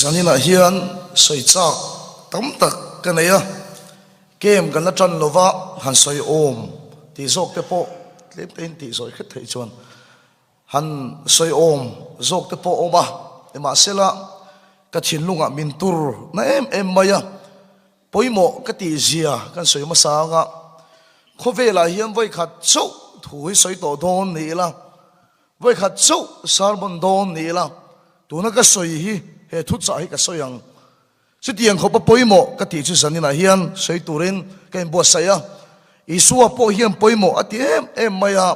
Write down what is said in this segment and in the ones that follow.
sanina hian soichak tam tak kanaya kem kan la tran lova han soi om ti zok te po tlem ten ti zoi khet thei chuan han soi om zok te po oma ema sela ka thin lunga min tur na em maya poimo ka ti zia kan soi ma sanga khovela hiam voi khat chau thui soi to don ni la voi khat chau sarbon don ni la tuna ka soi hi he thu cha hi ka soyang sitiang khopa poimo ka ti chu sanina hian soi turin ken bo saya isua po hiam poimo ati em maya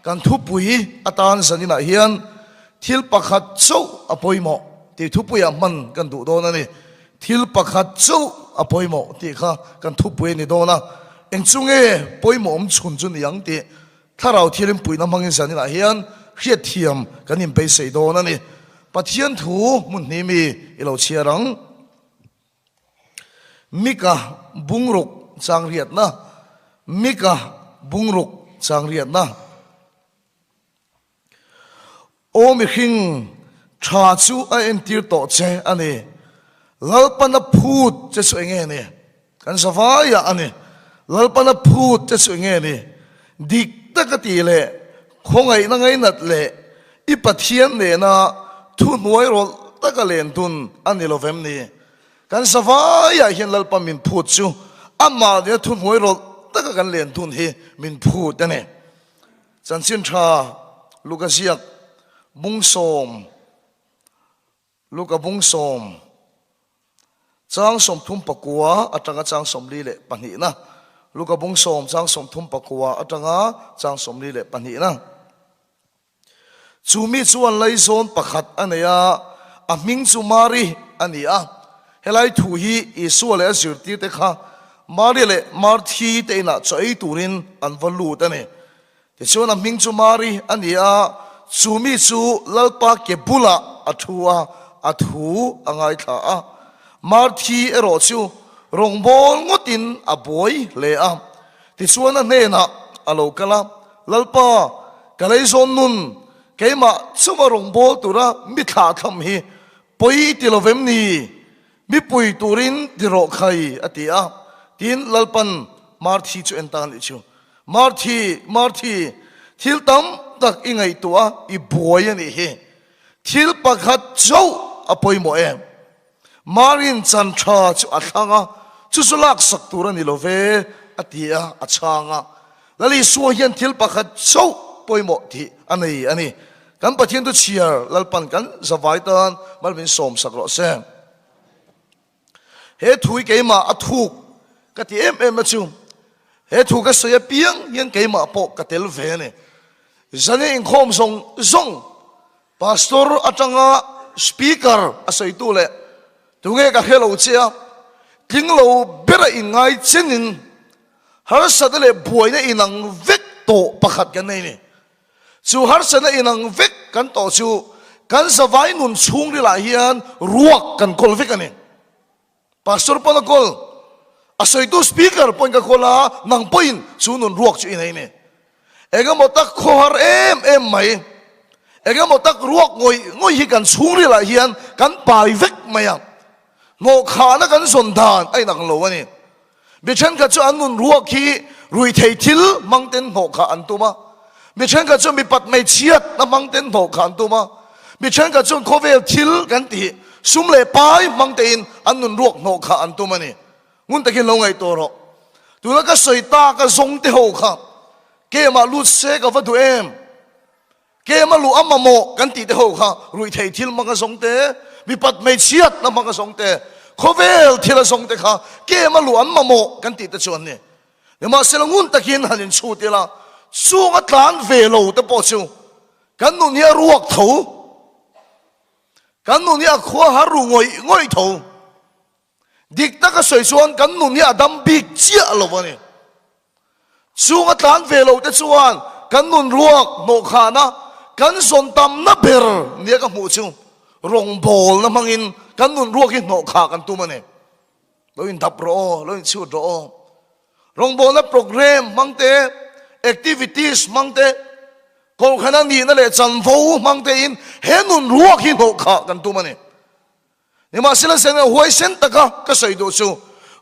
kan thu pui atan sanina hian thil pakhat chau apoimo ti thu puya man kan du don ani thil pakhat chau apoimo ti kha kan thu pui ni dona engchunge poimo om chun chun yang ti tharau thilim pui na mangin sanina hian hiat thiam kanin pe sei don ani pathian thu mun ni mi ilo chiarang mika bungruk changriat na mika bungruk changriat na omi hing tha chu a entir to che ani lalpana phut che su nge ne kan savaya ani lalpana phut che su nge ne dik takati le khongai na ngai nat le I pathian ne na thu nuai rol takalen tun ani lovem ni kan savaya hian lalpa min phut chu amma de thu nuai rol takakan len tun hi min phut ane chanchin tha lukasiak bungsom luka bungsom chang som thum pakua atanga chang som li le pani na luka bungsom chang som thum pakua atanga chang som li le pani na chumi chuan lai zon pakhat anaya aming chumari ania helai thu hi isuale azurti te kha mari le marthi te na chai turin anvalu tane te chuan aming chumari ania chumi chu lalpa ke bula athua athu angai tha a marthi ero chu rongbol ngotin aboi le a ti chuan a ne na alo kala lalpa kalai zon nun keima chuma rongbol tura mi tha tham hi poi ti lovem ni mi pui turin diro khai atia tin lalpan marthi chu entan chu marthi thil tam tak ingai tua I boy ani he thil pakhat chau apoi mo em marin chan tha chu athanga chu sulak sak turani love atia achanga lali so hian thil pakhat chau poimo thi ani kan pathian tu chiar lalpan kan zawai tan malmin som sakro se he thui keima athuk ka ti em chu he thu ka soya piang hian keima po ka tel ve ne zane in khom zong pastor atanga speaker asai tu le tunge ka hello chia tinglo bera in ngai chenin har sadale boina inang vek to pakhat kan nei ni chu har sana inang vek kan to chu kan zawai nun chung ri la hian ruak kan kol vek ani pastor pon kol asai tu speaker pon ka kola nang poin chu nun ruak chu inai ne ega motak khohar em mai ega motak ruak ngoi hi kan chung ri la hian kan pai vek maya ngo khana kan son dan ai nang lo ani bi chen ka chu anun ruak hi rui thei thil mangten ngo kha antuma bi chen ka chu mi pat mai chiat na mangten ngo kha antuma bi chen ka chu khovel thil kan ti sum le pai mangten anun ruak ngo kha antuma ni ngun takin lo ngai to ro tu la ka soita ka zong te ho kha ke ma lu se ka va du em ke ma lu amma mo kan ti te ho kha rui thei thil ma ka zong te mi pat mai chiat na ma ka zong te khovel thila zong te kha ke ma lu amma mo kan ti te chuan ni ma selangun takin hanin chu te la chu nga tlan ve lo te po chu kan nu nia ruak tho kan nu nia khwa har ru ngoi tho dik ta ka soi chuan kan nu nia dam big chia lo wani chu nga tlan ve lo te chuan kan nun ruak no khana kan son tam na ber nia ka mu chu rong bol na mangin kan nun ruak hi no kha kan tu mane lo in dap ro lo in chu ro rong bol na program mangte activities mangte kol khana ni na le chan vo mangte in he nun ruak hi no kha kan tu mane ni ma sila sen huai sen taka ka sei do chu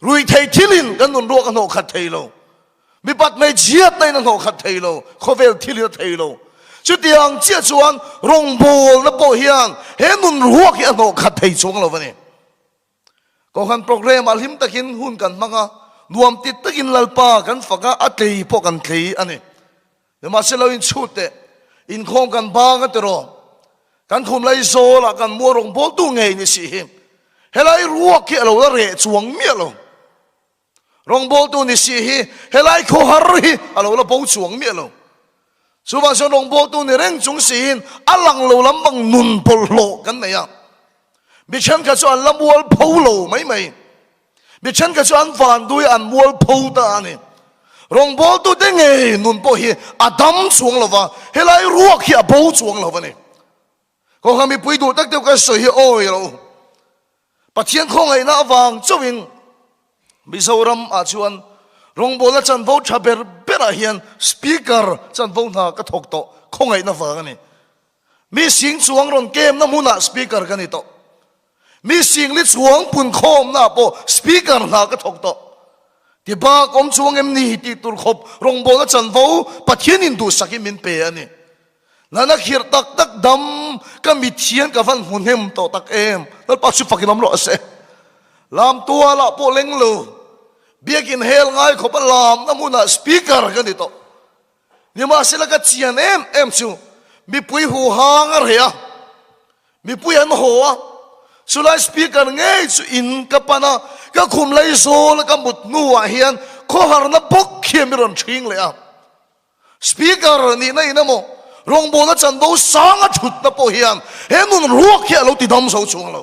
rui thei thilin kan nun ro kan ho khat thei lo mi pat mai jiat nei na ho khat thei lo khovel thilin thei lo chu tiang chia chuan rong bol na po hian he nun ruak hi ho khat thei chung lo wani ko kan program alhim takin hun kan manga nuam tit takin lalpa kan faka atei po kan thei ani ni ma sila in chute in khom kan ba ka tero kan khum lai zo la kan mo rong bol tu ngei ni si him helai ruak ki alo la re chuang mi alo rong bol tu ni si hi helai kho har hi alo la bo chuang mi alo su ba so rong bol tu ni reng chung si hin alang lo lam bang nun pol lo kan nei ya bi chan ka chuan lam wol pho lo mai mai bi chan ka chuan van dui an wol pho ta ani rong bol tu de nge nun po hi adam chuang lo wa helai ruak hi a bo chuang lo wa ni ko kami pui du tak te ka so hi oi lo pathian khong ai na wang chowin mizoram a chuan rong bola chan vo thaber bera hian speaker chan vo na ka thok to khong ai na wang ani mi sing chuang ron kem na muna speaker kan ni to mi sing li chuang pun khom na po speaker na ka thok to ti ba kom chuang em ni ti tur khop rong bola chan vo pathian in du sakim min pe ani nana khir tak tak dam ka mi thian ka van hun hem to tak em dal pa chu fakinam lo ase lam tua la po leng lo biakin hel ngai khop lam namuna speaker kan to ni ma sila ka chian em chu mi pui hu hang ar ya mi pui an ho a sulai speaker ngai chu in ka pana ka khum lai so la ka mut nu a hian kho har na bok khiem ron thing le a speaker ni nei na mo rong bo na chan bo sang a thut na po hian he nun ruak hi lo ti dam so chung lo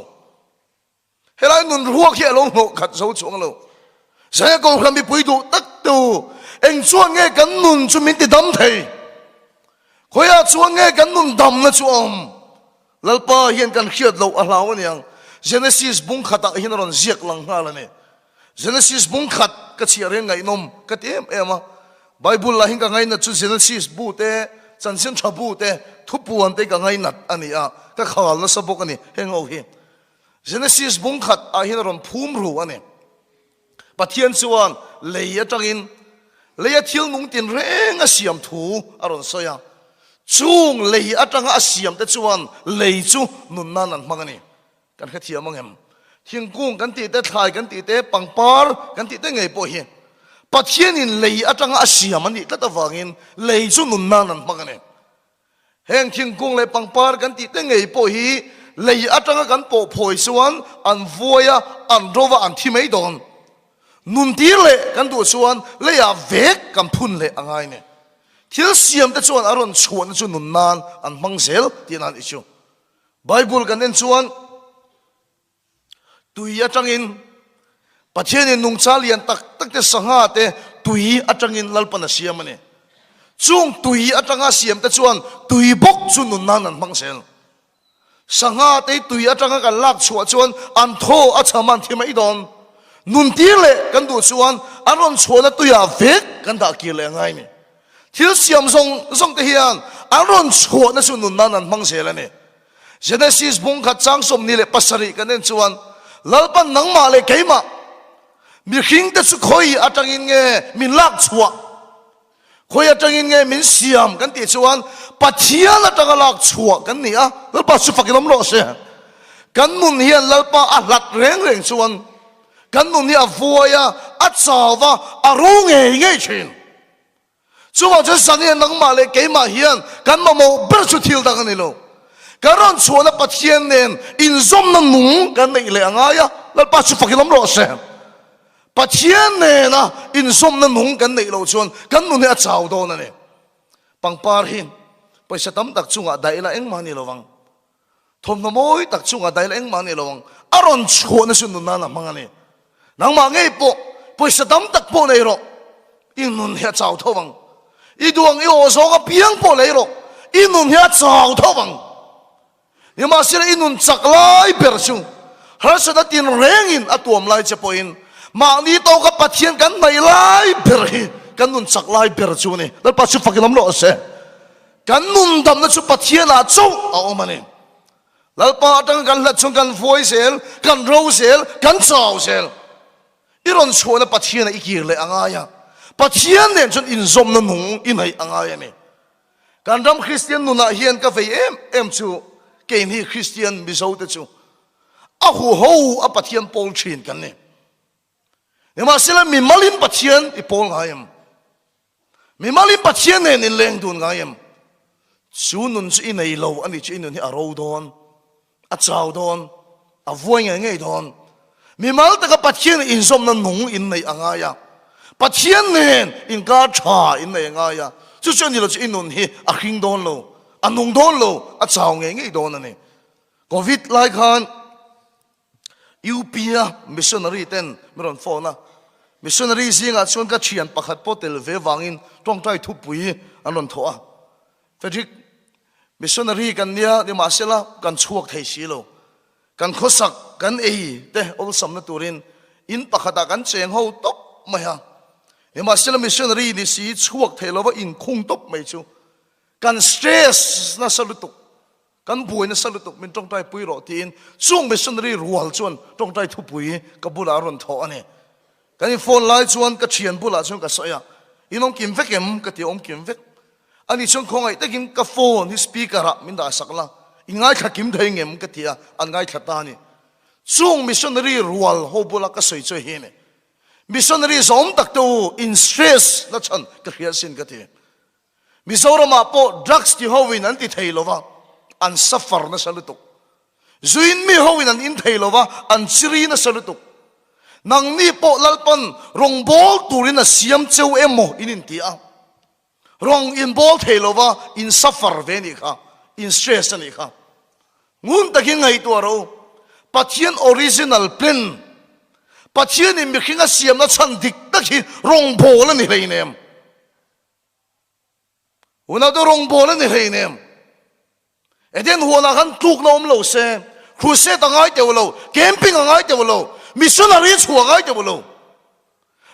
he lai nun ruak hi lo no khat so chung lo sa ko kham bi pui du tak tu eng chuan nge kan nun chu min ti dam thei khoya chuan nge kan nun dam na chuam lalpa hian kan khiat lo a hlaw aniang Genesis bung khata hin ron ziak lang ha la ne Genesis bung khat ka chi re ngai nom ka tem ema Bible la hin ka ngai na chu Genesis bu te chan sin thabu te thupu an te ka ngai nat ani a ka khal na sabok ani hengo hi Genesis bung khat a hin ron phum ru ani pathian chuan leia tangin leia thil nung tin reng a siam thu aron soya chung lei atanga a siam te chuan lei chu nun nan an mangani kan kha thiam angem thingkung kan ti te thlai kan ti te pangpar kan ti te ngei po hi pathian in lei atanga a siam ani tata wangin lei chu nun nan an mangani heng thingkung le pangpar kan ti te ngei po hi lei atanga kan po phoi chuan an voya an rova an thimei don nun tir le kan du chuan leia vek kan phun le angai ne thil siam te chuan aron chuan chu nun nan an mangzel tin an ichu Bible kan en chuan tui atangin pathian in nung chalian tak tak te sanga te tui atangin lalpana siam ani chung tui atanga siam te chuan tui bok chu nun nan an mangzel sanga te tui atanga kan lak chua chuan an tho a chaman thimai don nun tir le kan du chuan aron chuan tuya vek kan da ki le ngai ni thil siam zong te hian aron chuan na chu nun nan an mangzel ani Genesis bung khat chang som ni le pasari kan en chuan lalpan nang ma le keima mi hing te chu khoi atangin nge min lak chua khoi atangin nge min siam kan ti chuan pathian atanga lak chua kan ni a lalpa chu fakilam lo se kan nun hian lalpa a lat reng chuan kan nun ni a voya a chawa a ro nge thin chuwa chu sani nang ma le keima hian kan ma mo ber chu thil da kan ni lo karon chuan a pathian nen in zom na nung kan nei le angaya lalpa chu fakilam lo se pathian ne na in zom na nung kan nei lo chuan kan nun ni a chaw do na ne pangpar hin paisa tam tak chunga daila eng mani lowang thom na moi tak chunga daila eng mani lowang aron chuan na sun na na mangani nang ma ngei po paisa tam tak po nei ro in nun hi a chaw thowang i duang i o so ka piang po nei ro in nun hi a chaw thowang ni ma sira in nun chaklai per chu har sa da tin rengin atuam lai che poin ma ni to ka pathian kan mai lai per hi kan nun chaklai per chu ni dal pa chu fakilam lo se kan nun dam na chu pathian a chu a omani lalpa atang kan lat chung kan voi sel kan ro sel kan chaw sel iron chona pathian ikir le angaya pathian nen chon in zom na nung in hai angaya ne kan ram Christian nuna hian ka vei em chu ke ni Christian mizo te chu a hu ho a pathian pol thin kan ne ma sela mi malin pathian I pol ngayam mi malin pathian nen in leng dun ngayam chu nun chu in ei lo ani chu in ni a ro don a chaw don a voi ngai don mi mal ta ka pathian in zom na nung in nei angaya pathian nen in ka tha in nei angaya chu chu ni lo chu in nun hi a hring don lo a nung don lo a chaw ngai don ani covid lai khan upia missionary ten meron phone missionary zinga chon ka thian pakhat potel ve wangin tong tai thu pui anon thoa fedrik missionary kan nia ni masela kan chuak thei silo kan khosak kan ei te ol samna turin in pakhata kan cheng ho top maya ni masela missionary ni si chuak thei lowa in khung top mai chu kan stress na salutuk kan bui na salutuk min tong tai pui ro tin chung missionary rual chuan tong tai thu pui ka bula ron tho ani kan phone lai chuan ka thian bula chuan ka soya inom kim vekem ka ti om kim vek ani chung khongai takin ka phone hi speaker a min da sakla ingai kha kim thei ngem ka tia an ngai thata ni chung missionary rual ho bula ka soi choi hi ne missionary zom tak to in stress na chan ka khia sin ka ti Mizoram po drugs ti howin an ti theilowa an suffer na salutuk zuin mi howin an in theilowa an chiri na salutuk nang ni po lalpan rong bol turin na siam cheu emo inin ti a rong in bol theilowa in suffer ve ni kha in stress ani kha ngun takin ngai to ro pathian original plan pathian in mikhinga siam na chan dik takhi rong bol ani reinem una do rong bol ani reinem eden huana kan tuk na lo se crusade ngai te lo camping ngai te lo missionary chua ngai te lo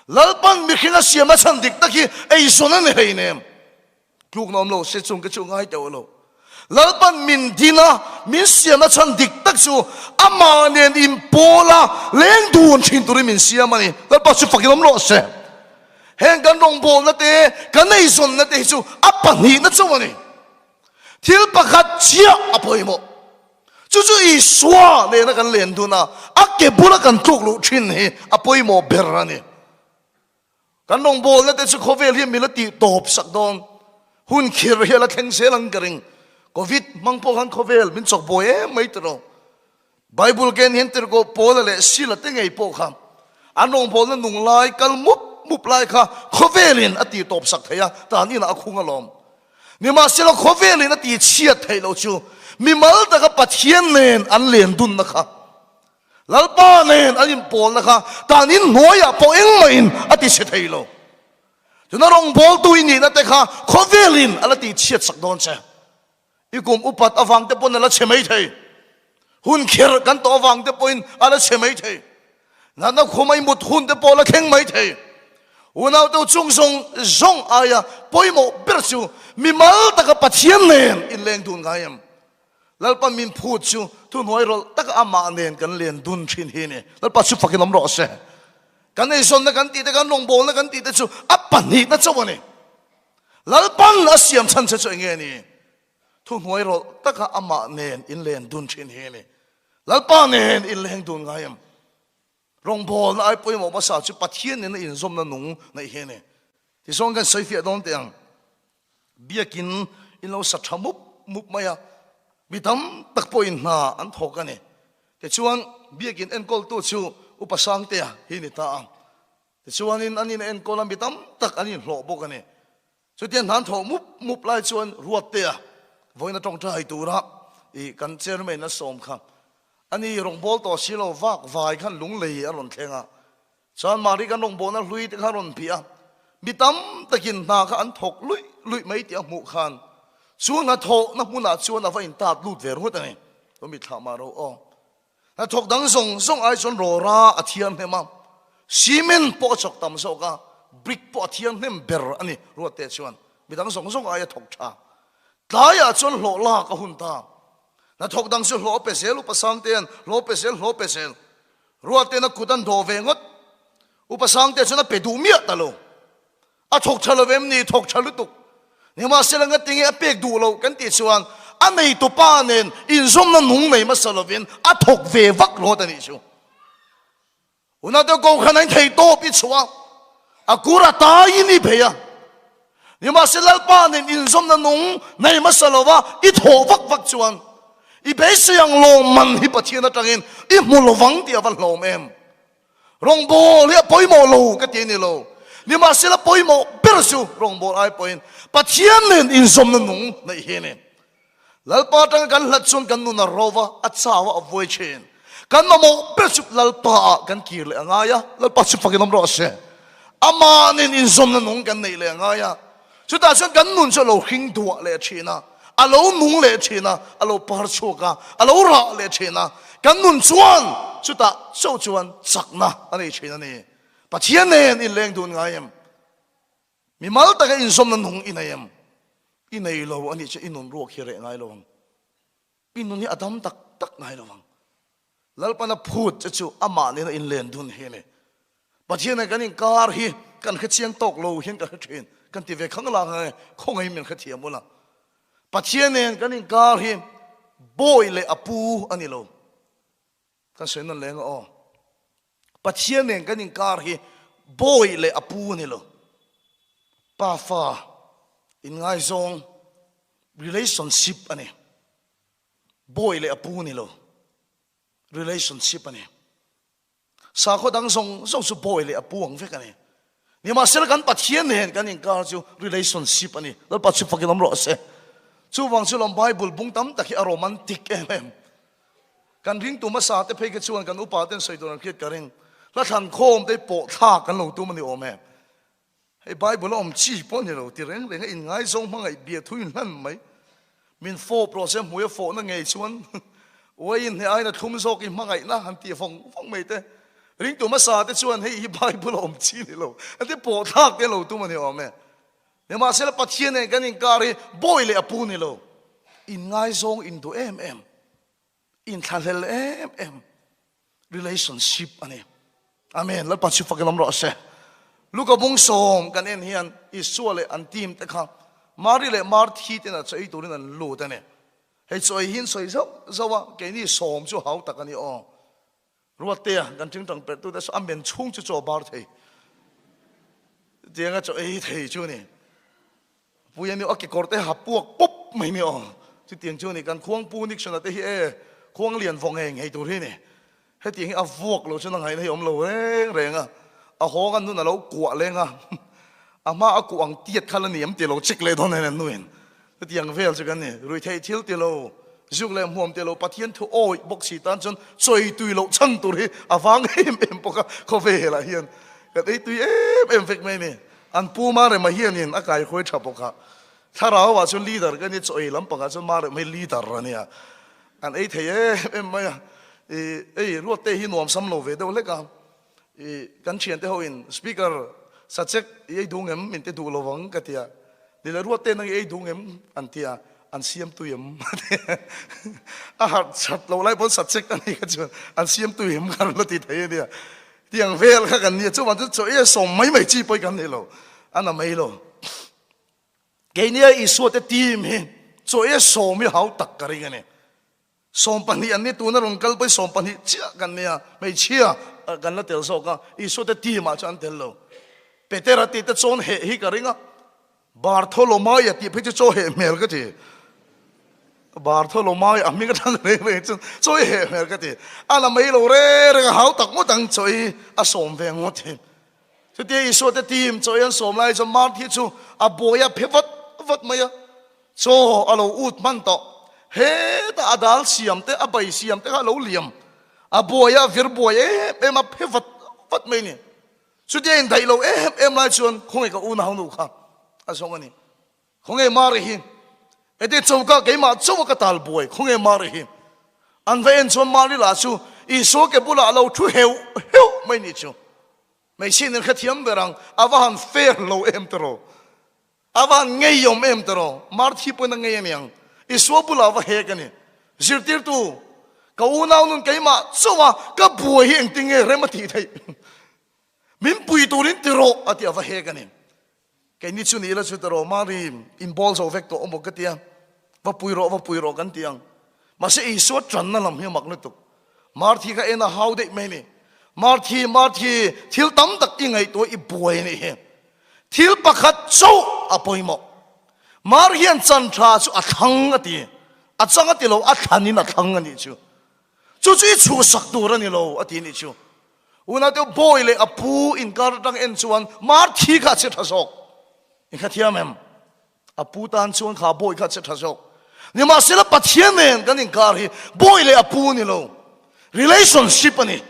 lalpan mikhinga siam na chan dik takhi ei sona ni reinem tuk na lo se chung ka chu ngai te lo lalpan min dina min siam na chan dik tak chu ama nen in pola leng dun thin turi min siam ani lalpa chu fakinom lo se heng kan rong bol na te kan nei son na te chu apan hi na chu ani thil pakhat chia apoi mo chu chu I swa le na kan len du na akke bula kan tuk lu thin hi apoi mo ber ani kan rong bol na te chu khovel hi milati top sak don hun khir hi la theng se lang karing covid mangpo kan khovel min chok boy mai tro bible ken hen ter go pol le sila te ngei po kham anong bol na nung lai kal mup lai kha khovelin ati top sak thaya ta ni na khunga lom ni ma selo khovelin ati chiat thai lo chu mi mal ta ka pathian nen an len dun na kha lalpa nen anin pol na kha ta ni noya po eng main ati se thai lo tuna rong bol tu ni na te kha khovelin alati chiat sak don cha ikum upat awang te pon ala chemai thai hun kher kan to awang te poin ala chemai thai na na khomai mut hun te pola kheng mai thai unau to chung song zong aya poimo berchu mi mal ta ka pathian nen in leng dun gayam lalpa min phut chu tu noi rol tak ama nen kan len dun thin hi ne lalpa chu fakinom ro se kan ei son na kan ti te kan long bol na kan ti te chu apan hi na chawani lalpan asiam chan che chu nge ni tu noi rol tak ama nen in len dun thin hi ne lalpa nen in leng dun gayam rong bol na ai poi mo ba sa chu pathian ne in zom na nung na he ne ti song kan sai fi don tiang biakin in lo sa thamup mup maya bitam tak poin na an thok ane te chuan biakin en kol tu chu upasang te hi ni ta te chuan in anin en kol am bitam tak anin hlo bok ane chu tian han tho mup lai chuan ruat te voina tong trai tu ra I kan chairman na som kha ani rong bol to silo vak vai khan lung lei aron thenga chan mari kan rong bol na hlui te kharon pia bitam takin na kha an thok lui mai ti mu khan chu na tho na mu na chu na va in tat lut ver hot ani to mi tha ma ro o na thok dang song ai chon ro ra athiam he ma cement po chok tam so ka brick po athiam hem ber ani ro te chuan bitam song ai thok tha tlaya chon lo la ka hun ta na thok dang su lo pesel upasang ten lo pesel ruat te na kudan do vengot upasang te chuna pedumia talo a thok chalovem ni thok chalutuk ni ma selang atinge a pek du lo kan ti chuan a nei to pa nen in zom na nung nei ma salovin a thok ve vak lo ta ni chu una to ko khanan thei to pi chuwa akura ta ini beya ni ma selal pa nen in zom na nung nei ma salova I tho vak vak chuan I be siang lo man hi pathian atangin I mulovang ti avan lo mem rong bo le poi mo lo ka ti ni lo ni ma sela poi mo persu rong bo ai poin pathian nen in zom na nung nei he ne lalpa tang kan hlat chun kan nu na rova atsawa avoid chen kan mo persu lalpa kan kir le angaya lalpa chu fakinom ro se ama nen in zom na nung kan nei le angaya chu ta chuan kan nun cho lo hing duwa le china alo nung le china alo par choka alo ra le china kan nun chuan chu ta so chuan chakna ani china ni pathian nen in leng dun ngayam mi mal ta ka in zom na nung inayam inay lo ani che inun ro khire ngai lo inun ni adam tak tak ngai lo lalpa na phut chu chu ama ni na in len dun he ne pathian na kan in kar hi kan khachiang tok lo hin ka thin kan ti ve khang la ngai khong ai men khathiam mola pathian nen kan in kar hi boy le apu ani lo kan sen na leng o pathian nen kan in kar hi boy le apu ni lo pa fa in ngai zong relationship ani boy le apu ni lo relationship ani sa kho dang zong su boy le apu ang ve kani ni ma sel kan pathian nen kan in kar chu relationship ani dal pa chu fakilam ro se chu wang chu lom bible bung tam takhi a romantic em kan ring tu ma sa te phei ke chuan kan upa ten soi don khiat karing la than khom te po tha kan lo tu mani om em hey bible om chi pon ni lo ti reng reng in ngai zong mangai bia thuin han mai min 4% muya 4 na ngai chuan oi in ai na thum zo ki mangai na han ti phong mai te ring tu ma sa te chuan hey bible om chi ni lo ate po tha te lo tu mani om em ne ma sel pathian ne kan in kari boy le apu ni lo in ngai zong in do em in thalel em relationship ani amen la pa chu fakilam ro se luka bung som kan en hian isuale an tim te kha mari le mar thi te na chei turin an lu te ne hei choi hin soi zawa ke ni som chu hau takani o ruate kan ting tang pe tu da so amen chung chu cho bar thei denga choi thei chu ni puyan ni ok korte hapuak pop mai ni o chu tiang chu ni kan khuang pu nik chana te hi e khuang lian vong heng hei tur hi ni he tiang a vuak lo chu nang hai nei om lo reng a ho kan nu na lo kwa lenga ama a ku ang tiat khala niam te lo chik le don nen nuin tiang vel chu kan ni rui thei thil te lo zuk le hom te lo pathian thu oi bok si tan chon choi tui lo chang tur hi awang em poka kho ve la hian ka dei tui em fek mai ni an pu ma re ma hian in a kai khoi tha poka thara wa chu leader kan ni choi lam panga chu ma re mai leader ania an ei thei em mai ru te hi nuam sam lo ve do le ka kan chian te ho in speaker sachek ei dungem min te du lovang ka tia de la ru te nang ei dungem an tia an siam tuyem a hat chat lo lai bon sachek ani ka chu an siam tuyem kan lo ti thei dia tiang vel kha kan ni chu wan chu e som mai chi poi kan ni lo ana mai lo ke ni I so te team he chu e som mi hau tak kari ga ne som pani an ni tu na rong kal pai som pani chia kan ne mai chia kan la tel so ka I so te team ma chan tel lo petera ti te chon he hi karinga bartholomai ya ti phe chu he mel ka ti bartholomai ami ka thang re chu chu he mel ka ti ala mai lo re hau tak mo tang choi a som ve ngo ti chu ti I so te team choi an som lai chu mar thi chu a boya phe vat maya cho alo ut man to he ta adal siam te abai siam te lo liam a boya vir boya em a phe vat mai ni chu ti en dai lo em lai chuan khong ka u na nu kha a song ani khong e mar hi e te chauka ke ma chauka tal boy khong e mar hi an ve en chon mari la chu I so ke bula lo thu heu mai ni chu mai sin en khathiam berang awan fair lo em tro awan ngei yom em tro mar thi po na ngei em yang I so bula wa he ka ni zirtir tu kau nau nun cái mà chuwa ka buai hi eng tinge rema ti thei min pui turin tiro atia va he kanin cái ni chu ni la chu taro mari in ball so vek to omo ka tia va pui ro kan tiang ma se I so tran na lam hi mak nu tu mar thi ka ena how de me ni mar thi thil tam tak I ngai to I buai ni he thil pakhat so apoi mo mar hian chan tha chu a thang ati a chang ati lo a thanin a thang ani chu chu chu sak tur ani lo ati ni chu una te boy le apu in kar tang en chuan mar thi kha che thasok in kha thiam em apu tan chuan kha boy kha che thasok ni ma sela pathian nen kan in kar hi boy le apu ni lo relationship ani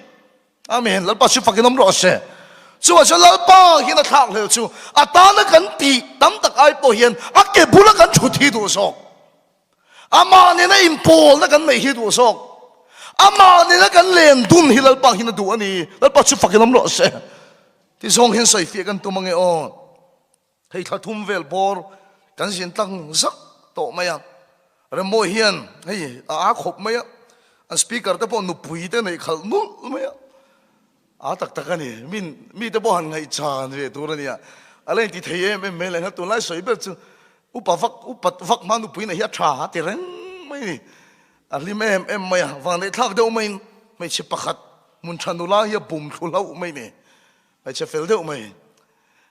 amen lal pa chu fakinom ro se chu a lal pa hi na thak le chu atana kan ti tam tak ai po hian akke bula kan thu thi du so ama ne na impol na kan nei hi du so ama ne na kan len dun hi lal pa hi na du ani lal pa chu fakinom ro se ti zong hin sai fi kan tu mangi o hei tha thum vel bor kan sin tang zak to maya remo hian hei a khop maya an speaker te po nu pui te nei khal nu maya a tak tak ani mi te bo han ngai chan ve tur ani ale ti thei em me le ha tu lai soi be chu upat vak manu pui na hi tha ti ren mai ni ali em mai wang nei thak deuh mai mai chi pakhat mun thanula hi bum thulo mai ni ai che fel deuh mai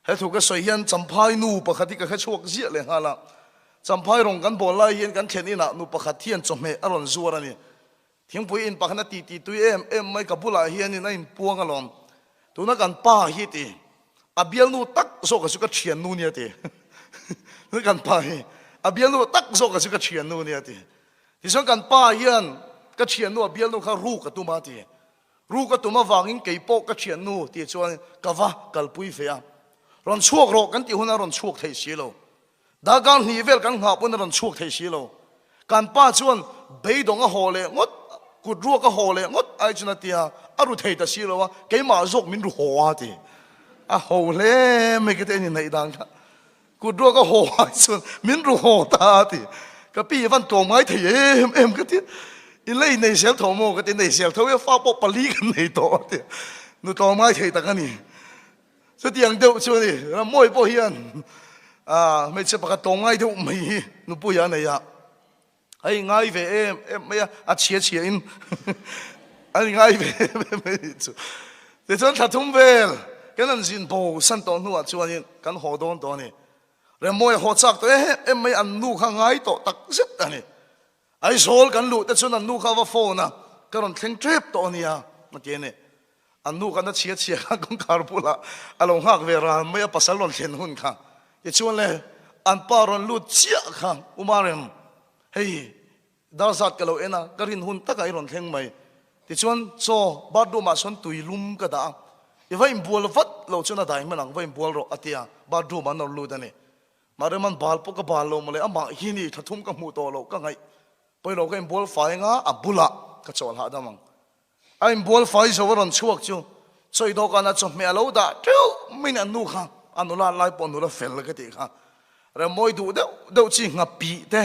he thu ka soi hian champhai nu pakhati ka kha chuak zia le hala champhai rong kan bol lai hian kan thlen ina nu pakhat hian chome aron zuar ani thing pui in pakhana ti tu em mai kapula hian in in puang alom tuna kan pa hi ti abial nu tak so ka su ka thian nu nia ti nu kan pa hi abial nu tak so ka su ka thian nu nia ti ti so kan pa hian ka thian nu abial nu kha ru ka tu ma ti ru ka tu ma wangin keipo ka thian nu ti chuan ka va kalpui fe a ron chuak ro kan ti huna ron chuak thei silo da gan hi vel kan nga pun ron chuak thei silo kan pa chuan beidong a hole ngot kut ru ka hole ngot ai chuna tia aru thei ta silo wa ke ma zok min ru ho ti a hole me ke te ni nei dang kha kut ru ka ho chuan min ru ho ta ti ka pi van to mai thei em ka ti in lei nei sel tho mo ka ti nei sel tho fa po pali kan nei to ti nu to mai thei ta ka ni so tiang deuh chu ni ra moi po hian me che pa ka to ngai deuh mai nu pu ya nei ya ai ngai ve em me a chia in ai ngai ve me chu te chon tha thum vel kan an jin bo san to nu a chuan kan ho don to ni re moi ho chak to em me an nu kha ngai to tak zet ani ai sol kan lu te chon an nu kha wa phone a karon thleng trip to ni a ma ke ne an nu kan chia kha kong kar pula along hak ve ra me pasal lon thlen hun kha ye chuan le an paron lu chia kha umarem hei dar zat kalo ena karin hun taka iron thleng mai ti chuan cho badu ma son tuilum ka da e vai bol vat lo chuna dai manang vai bol ro atia badu man lu dani mare man bal po ka bal lo mole ama hini thathum ka mu to lo ka ngai poi lo ka bol fai nga abula ka chol ha da mang ai bol fai so ron chuak chu choi do kana cho me lo da tu min an nu kha anula lai pon nu la fel ka ti kha re moi du do chi nga pi te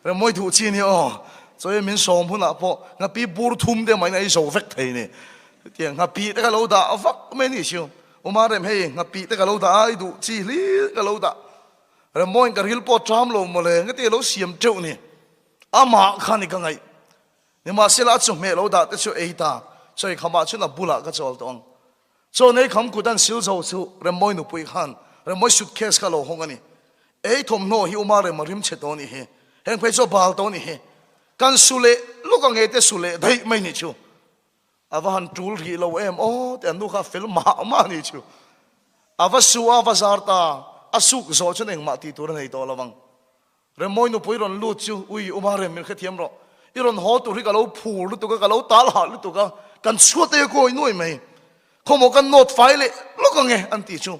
re moi du chi ni o choi min som phuna po nga pi bur thum de mai nai so vek thei ni tiang nga pi te ka lo da vak me ni siu uma rem hei nga pi te ka lo da ai du chi li ka lo da re moi ka ril po tram lo mo le nga te lo siam treu ni ama kha ni ka ngai ni ma sela chu me lo da te chu ei ta choi khama chu na bula ka chol tong cho nei kham ku dan sil zo chu re moi nu pui khan re moi suitcase ka lo hong ani ei thom no hi uma re marim che to ni he heng phei cho bal to ni he kan sule luka nge te sule dai mai ni chu ava han tul ri lo em o te anu kha fel ma ni chu ava su ava zarta asuk zo chu neng ma ti tur nei to lawang re moi nu pui ron lu chu ui uma re min kha thiam ro iron ho tu ri ka lo phur lu tu ka lo tal ha lu tu ka kan suat te ko noi mai khomo kan not file luka nge an ti chu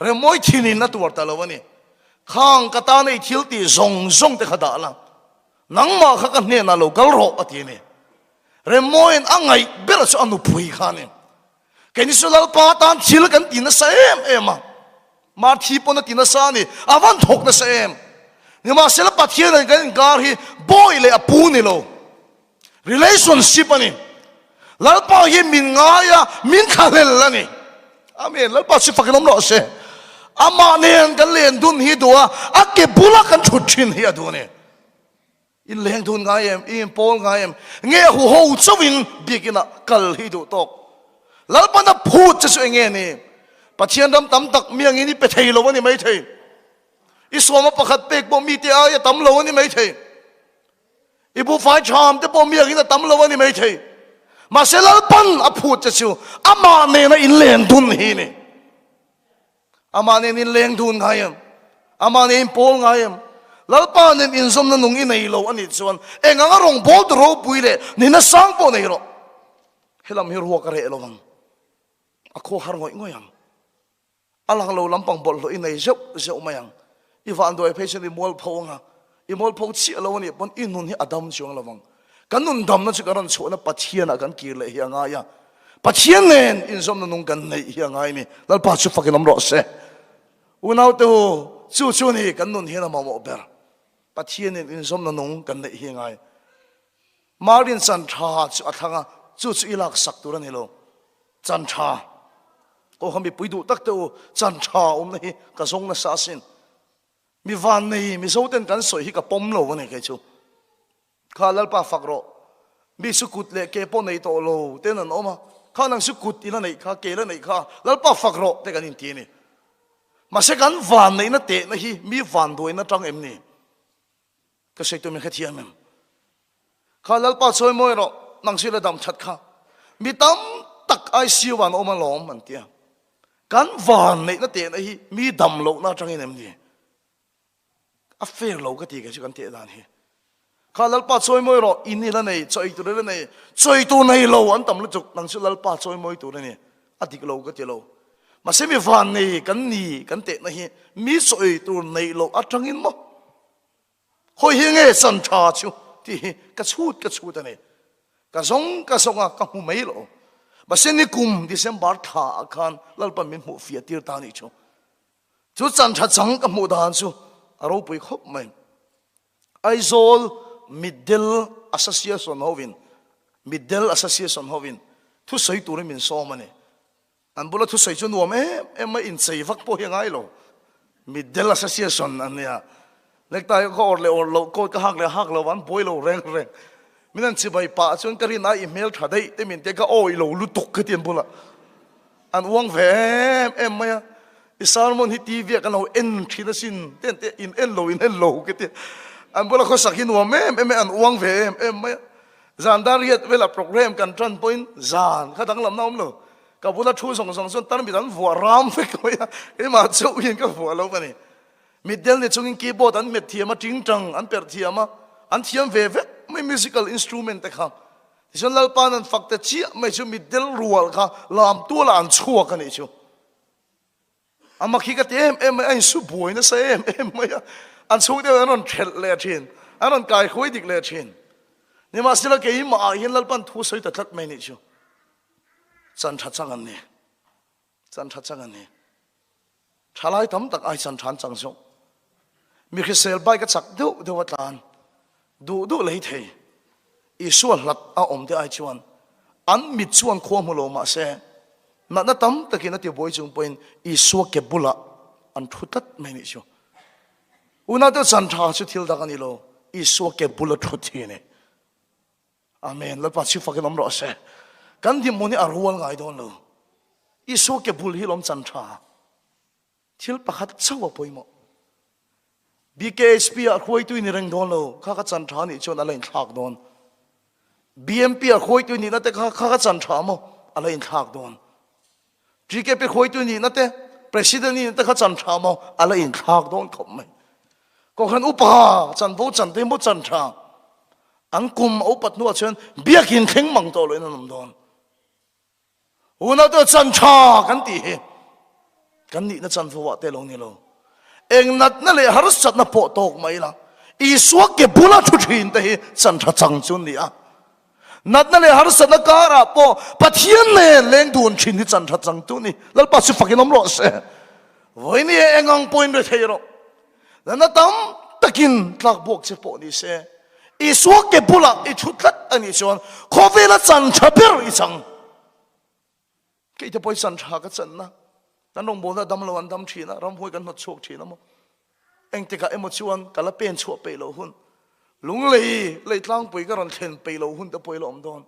re moi thinin na tur ta lawani khang ka ta nei thil ti zong te khada la nang ma kha ka ne na lo gal ro ati ni re moin angai bela chu anu pui khani keni sulal pa tan thil kan tin sa em ema ma thi pon na tin sa ni awan thok na sa em nhưng mà sẽ là bắt thiên này cái gar hi boy le apu ni lo relationship ani lalpa hi min nga ya min khalel lani amen lalpa si fakinom lo se ama nen kan len dun hi dua ake bula kan thuthin hi adu ne in leng dun nga em in pol nga em nge hu ho chawin bigina kal hi du tok lalpa na phut chu nge ni pathian ram tam tak miang ini pe thei lo ni mai thei isoma pakhat pek bo mi te a tam lo ni mai thei ibu fai cham te bo miang ina tam lo ni mai thei ma selal pan a phut chu ama ne na in len dun hi ni ama ne in leng dun nga em ama ne in pol nga em lalpa ne in som na nung i nei lo ani chuan enga rong bol ro pui le ni na sang po nei ro helam hi ro ka re lo wang akho har ngoi ngoyam alang lo lampang bol lo i nei zeu mayang ivan do patient imol phonga imol phong chi lo ni pon inun hi adam chuang lawang kanun dam na chu karan chona pathian akan kir le hi anga ya pathian nen in som na nung kan nei hi anga ni lalpa chu fakinam ro se unau to chu ni kanun hi na ma mo ber pathian nen in som na nung kan nei hi anga marin chan tha chu athanga chu ilak sak turan helo chan tha ko khambi puidu tak to chan tha nei ka song na sa sin mi van nei mi so ten kan soi hi ka pom lo ne ke chu khalal pa fakro mi su kut le ke po nei to lo ten an oma kha nang su kut ila nei kha ke la nei kha lal pa fakro te kan in ti ni ma se kan van nei na te na hi mi van doi na tang em ni ka se to me kha thiam em khalal pa choi moi ro nang si la dam that kha mi tam tak ai siu wan oma lom man tia kan van nei na te na hi mi dam lo na tang em ni a fair lo ka ti ka chu kan te dan hi khalal pa choi moi ro in ni la nei choi tu la nei choi tu nei lo an tam lu chuk nang su lal pa choi moi tu la ni adik lo ka ti lo ma se mi van nei kan te na hi mi choi tu nei lo atang in mo hoi hi nge san tha chu ti ka chut ani ka song ka hu mai lo ma se ni kum december tha khan lal pa min mu fia tir ta ni chu chan tha chang ka mu dan chu aro pui khop mai aizol middle association hovin thu sei tur min so mane an bula thu sei chu nuam em in sei vak po hi ngai lo middle association an ya lek tai ko or lo ko ka hak lo wan boi lo reng minan chi bai pa chun kari na email thadai te min te ka oi lo lu tok ka tian bula an wang ve em maya isalmon hi tv kan lo en thina sin ten te in en lo ke te an bula ko sakin wa em an wang ve em maya zandar yet vela program kan tran point zan khadang lam nom lo ka bula thu song son tar mi dan vua ram fe ko ya e ma chau yin ka vua lo bani middle ne chungin keyboard an met thiama ting tang an per thiama an thiam ve mai musical instrument te kha ison lal pan an fakta chi mai chu middle rual kha lam tu la an chua ka ni chu ama khi ka em ai su boi na sa em mai an chu de an thel le thin an kai khoi dik le thin ni ma sila ke ma hin lal pan thu soi ta thak mai ni chu chan tha chang an ni thalai tam tak ai chan than chang so mi khi sel bai ka chak do wa tan du lei thei isu lat a om te ai chuan an mit chuan khom lo ma se na tam takina ti boi chung point isu ke bula an thutat mai ni chu una to san tha chu thil da kan lo isu ke bula thuthi ne amen la pa chi fa ke nam ro se kan di moni arwal ngai don lo isu ke bul hi lom chan tha thil pakhat chawa poimo BKSP a khoi tu ni reng don lo kha ka chan tha ni chon alain thak don BMP a khoi tu ni na te kha ka chan tha mo alain thak don GKP khoi tu ni na te president ni te kha chan tha mo alain thak don khop mai ko khan upa chan bo chan te mo chan tha an kum au pat nu a chen biakin theng mang to lo na nam don una to chan tha kan ti he kan ni na chan fo wa te lo ni lo eng nat na le har sat na po tok mai la I suak ke bula thu thin te hi chan tha chang chun ni a nat na le har sat na kara po pathian ne leng dun thin ni chan tha chang tu ni lal pa si fakin om ro se voi ni engang point re thei ro na tam takin tlak buộc che po ni se isu ke pula I thutlat ani chuan khovela chan thaber I chang ke te poi san tha ka chan na nan rong bola dam lo an dam thina ram hoi kan not chok thina mo eng te ka emo chuan kala pen chu pe lo hun lung lei tlang pui ka ron thlen pe lo hun te poi lo om don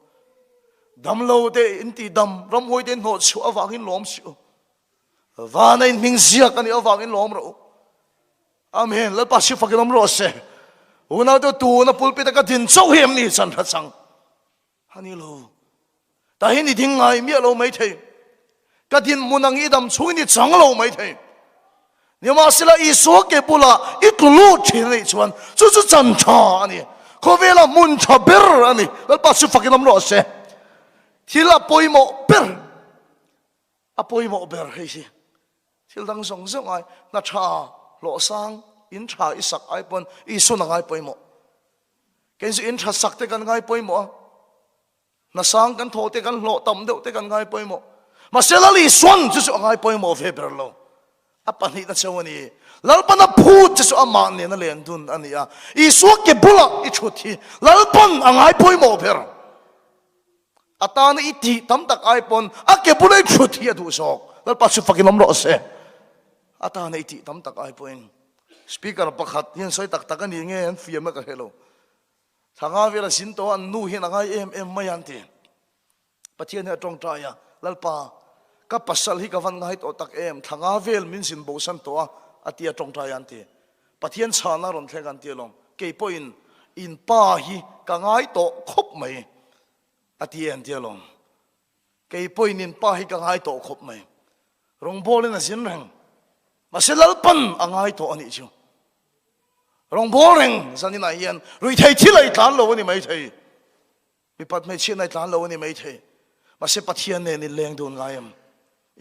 dam lo te inti dam ram hoi den no chu awangin lom chu va nei ming zia kan I awangin lom ro amen la pa si fakinom ro se una to tu na pulpit ka din chau hem ni chan tha chang hani lo ta hin ni ding ngai mi lo mai thei ka din munang I dam chui ni chang lo mai thei ni ma sila I so ke pula I tulu thin nei chuan chu chu chan tha ani ko vela mun tha ber ani la pa si fakinom ro se thila poimo ber a poimo ber hei si thil dang song song ai na tha lo sang in tha isak ai pon isu na ngai poimo ken su in tha sak te kan ngai poimo na sang kan tho te kan lo tam deuh te kan ngai poimo ma selali swan chu su ngai poimo ve berlo apa ni na chawani lalpan na phut chu ama ne na len dun ania isu ke bula I thuthi lalpan angai poimo ber atan iti tam tak ai pon a ke bula I thuthi adu sok lalpa su fakinom ro se atan iti tam tak ai poin speaker pakhat hian soi tak tak ani nge an fiam ka hello thanga vela sin to an nu hin angai em mayan ti pathian ha tong tra ya lalpa ka pasal hi ka van ngai to tak em thanga vel min sin bo san to atia tong tra yan ti pathian chana ron thlegan ti lom ke point in pa hi ka ngai to khop mai atien ti lom ke point in pa hi ka ngai to khop mai rong bol na sin rang maselal pan angai to ani chu rong boring sanina hian rui thei thilai tlan lo ni mai thei mi pat mai chin ai tlan lo ni mai thei ma se pathian ne ni leng dun ngayam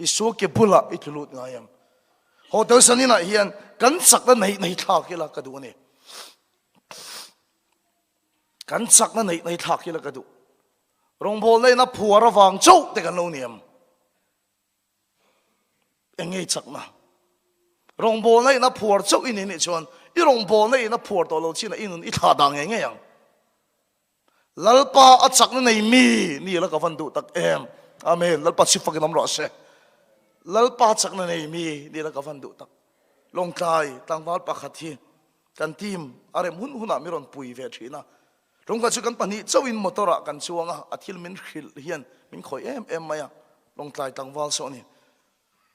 isu ke bula itlut ngayam ho to sanina hian kan sak na nei thak kila ka du ni kan sak na nei thak kila ka du rong bol nei na phuara wang chau te kan lo niam engei chak na rong bol nei na phuar chau in ni chuan I rong bol nei na phuar to lo china inun I tha dang nge yang lalpa achak na nei mi ni la ka van du tak em amen lalpa si fakinam ro se lalpa chak na nei mi ni la ka van du tak long kai tangwal pakhat hi kan tim are mun huna mi ron pui ve thina rong ka chu kan pani chawin motora kan chuanga athil min khil hian min khoi em maya long kai tangwal so ni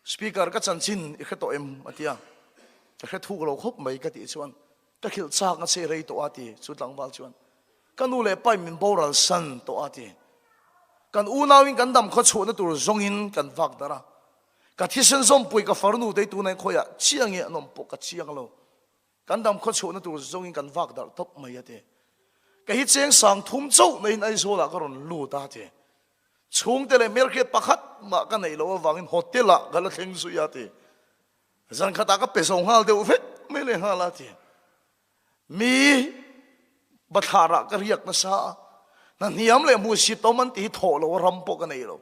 speaker ka chanchin I khato em atia ka khat thu lo khop mai ka ti chuan ka khil chak na se rei to ati chu tangwal chuan kan u le pai min boral san to ati kan u nawin kan dam kho chu na tur zongin kan vak dara ka thisen zom pui ka farnu dei tu nai khoya chiang e anom po ka chiang lo kan dam kho chu na tur zongin kan vak dar top mai ate ka hi cheng sang thum chau nei nai zo la ka ron lu ta te chung te le market pakhat ma ka nei lo wangin hotel la gala theng su ya te zan khata ka pesong hal de ufet me le hala te mi bathara ka riak na sa na niam le mu si to man ti tho lo ram po ka nei lo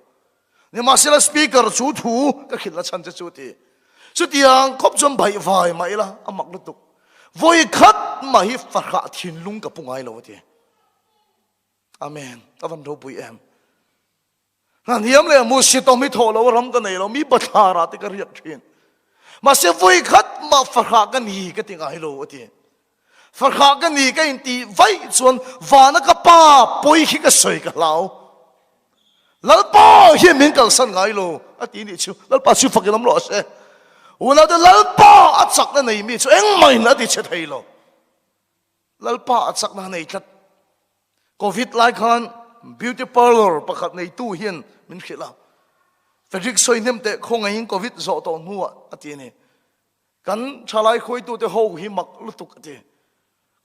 ni ma sela speaker chu thu ka khil la chan chu ti chu tiang khop chom bai vai mai la amak lu tuk voi khat ma hi farha thin lung ka pungai lo ti amen avan ro pui em na niam le mu si to mi tho lo ram ka nei lo mi bathara ti ka riak thin ma se voi khat ma farha ka ni ka ti ngai lo ti farha ka ni ka in ti vai chuan vana ka pa poi hi ka soi ka lao lalpa hi min kal san ngai lo ati ni chu lalpa chu fakilam lo se una de lalpa achak na nei mi chu eng mai na ti che thei lo lalpa achak na nei tlat covid lai khan beauty parlor pakhat nei tu hian min khila Frederick soinem te khong ai covid zo to nuwa ati ni kan thalai khoi tu te ho hi mak lutuk ati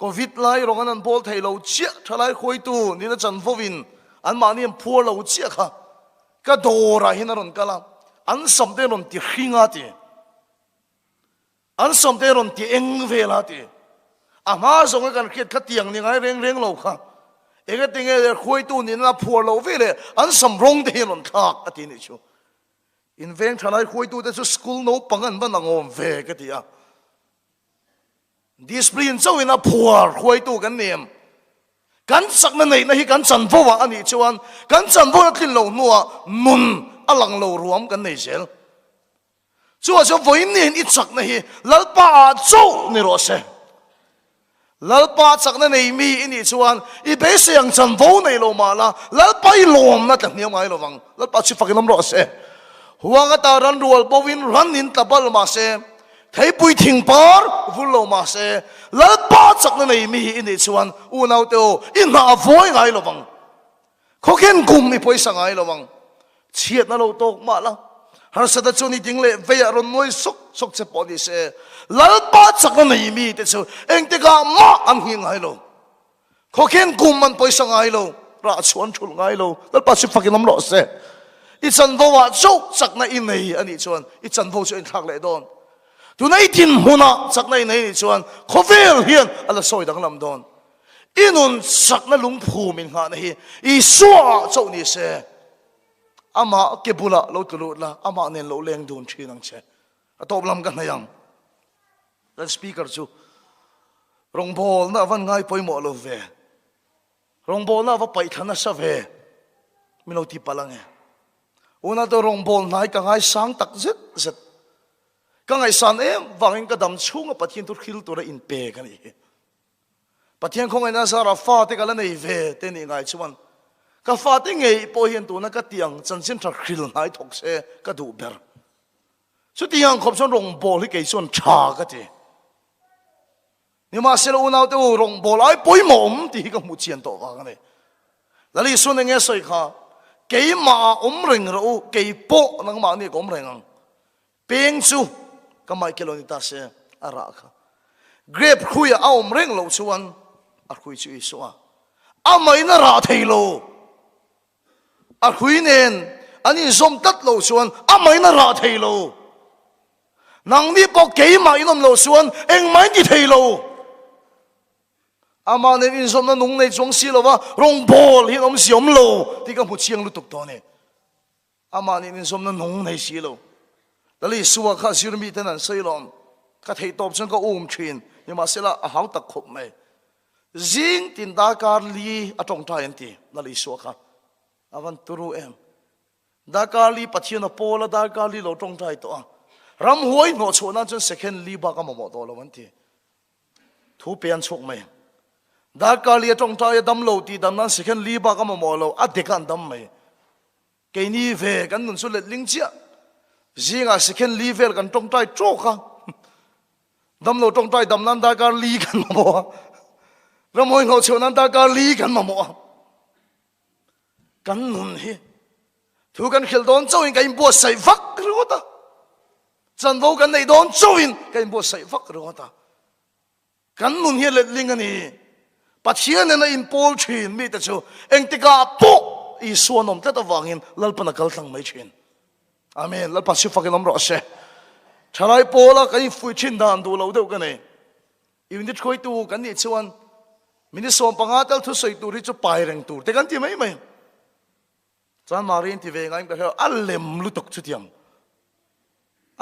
covid lai rongan an bol thei lo chia thalai khoi tu ni na chan vovin an mani am phur lo chia kha ka dora hin ron kala an som te ron ti hringa ti an som te ron ti eng vela ti ama zong kan khiat kha tiang ni ngai reng lo kha ega tinge khoi tu ni na phur lo vele an som rong te ron thak ati ni chu in veng thalai khoi tu te chu school no pangan ban angom ve ka ti a discipline châu ina phùa khuấy tu kan niệm kan sak na nei na hi kan chan vô wa ani chuan kan chan vô na thin lo nuwa nun alang lo ruam kan nei sel chuwa cho voi nin i chak na hi lalpa châu ni ro se lalpa chak na nei mi ini chuan i be se yang chan vô nei lo ma la lalpa i lom na tak niam ai lo wang lalpa chi fakinam ro se huang ta ran rual bowin ran in tabal ma se thấy bùi thình par vun lo ma se lal pa chak na nei mi in chuan u nau teo in na voi ngai lo wang kho khen kum mi poisa ngai lo wang chiat na lo tok ma la har sa da chuni ding le ve ya ron noi sok sok che po ni se lal pa chak na nei mi te chu eng te ka ma an hi ngai lo kho khen kum man poisa ngai lo ra chuan thul ngai lo lal pa chi fakin nam lo se i chan vo wa chok chak na in nei ani chuan i chan vo chu in thak le don tu nay tin huna chak nay nei chuan khovel hian ala soi dang lam don inun sak na lung phu min nga na hi i suwa chau ni se ama kebula lo tulu la ama nen lo leng dun thinang che atop lam kan hayang the speaker chu rong bol na van ngai poimo lo ve rong bol na va pai thana sa ve mino ti palang e una to rong bol nai ka ngai sang tak zet zet ka ngai san em wangin ka dam chunga pathian tur khil tur in pe kan hi pathian khong ina sara fa te kala nei ve te ni ngai chuan ka fa te ngei po hian tu na ka tiang chan sin thar khil ngai thok se ka du ber chu tiang khop chon rong bol hi ke chon tha ka ti ni ma sel unau te rong bol ai poi mom ti ka mu chian to ka ne lali sun nge soi kha ke ma ring ro ke po nang ma ni kom reng peng chu kamai kilomita se ara kha grape khuya aum reng lo chuan a khui chu iswa amai na ra theilo a khui nen ani zom tat lo chuan amai na ra theilo nang ni po ke ma inom lo chuan eng mai ti theilo ama nen in zom na nung nei chong si lo wa rong bol hi om siom lo ti ka mu chiang lu tuk to ne ama nen in zom na nung nei si lo dali suwa kha sirmi tanan sailom ka thei top chang ka thin ni ma sela a hau tak khop mai jing tin da kar li atong ta en ti dali suwa kha avan turu em da kar li pathian a pola da kar li lo tong tai to ram huai no chona chen second li ba ka mo to lo man ti thu pian chok mai da kar li atong ta ya dam lo ti dam nan second li ba ka mo lo a de kan dam mai ke ni ve kan nun su let ling chia zinga second level kan tong tai choka dam lo tong tai dam nan da ka li kan mo ramoi ngo chho nan da ka li kan mo kan nun hi thu kan khil don chawin kai bo sai vak ro ta chan vo kan nei don chawin kai bo sai vak ro ta kan nun hi let ling ani pathian na in pol thin mi ta chu eng tika po i suanom ta wangin lalpana kal thang mai thin amen lal pasi fakin om ro se thalai pola kai fui chin dan du lo deu ka ne in dit khoi tu kan ni chuan mini som panga tal thu soi tu ri chu pai reng tur te kan ti mai mai chan marin ti ve ngai ka alem lutuk chu tiam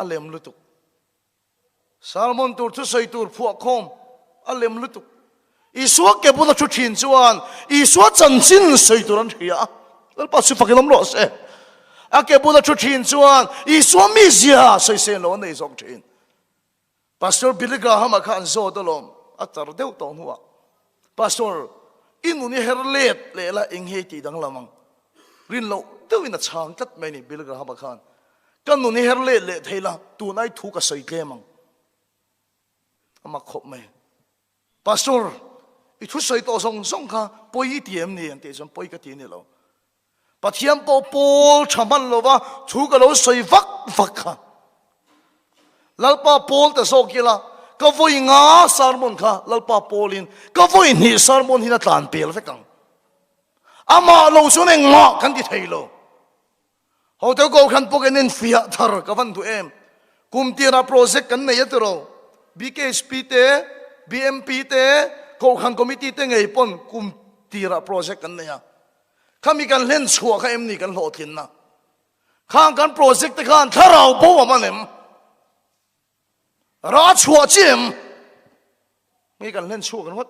alem lutuk salmon tur thu soi tur phu khom alem lutuk iswa ke bu na chu thin chuan iswa chan chin soi turan thia lal pasi fakin om ro se ake bula chu thin chuan I swami zia sei sen lo nei zok thin pastor Billy Graham khan zo to lom atar deu to huwa pastor inu ni herlet le la eng he ti dang lamang rin lo to in a chang tat mai ni Billy Graham khan kan nu ni herlet le theila tu nai thu ka sei ke mang ama khop mai pastor I thu sei to song song kha poi tiem ni an te som poi ka ti ni lo pathian po pol chaman lo wa thu ka lo sei vak vak kha lalpa pol ta so kila ka voi nga sarmon kha lalpa polin ka voi ni sarmon hina tlan pel vekang ama lo su ne nga kan ti thailo ho te ko khan po ken fia thar ka van tu em kum tira project kan nei atro BKSP te BMP te ko khan committee te ngei pon kum tira project kan nei kami kan len chua ka em ni kan lo thin na khang kan project te khan tharau bo ma nem ra chua chem ngay cần lên chùaกันวัด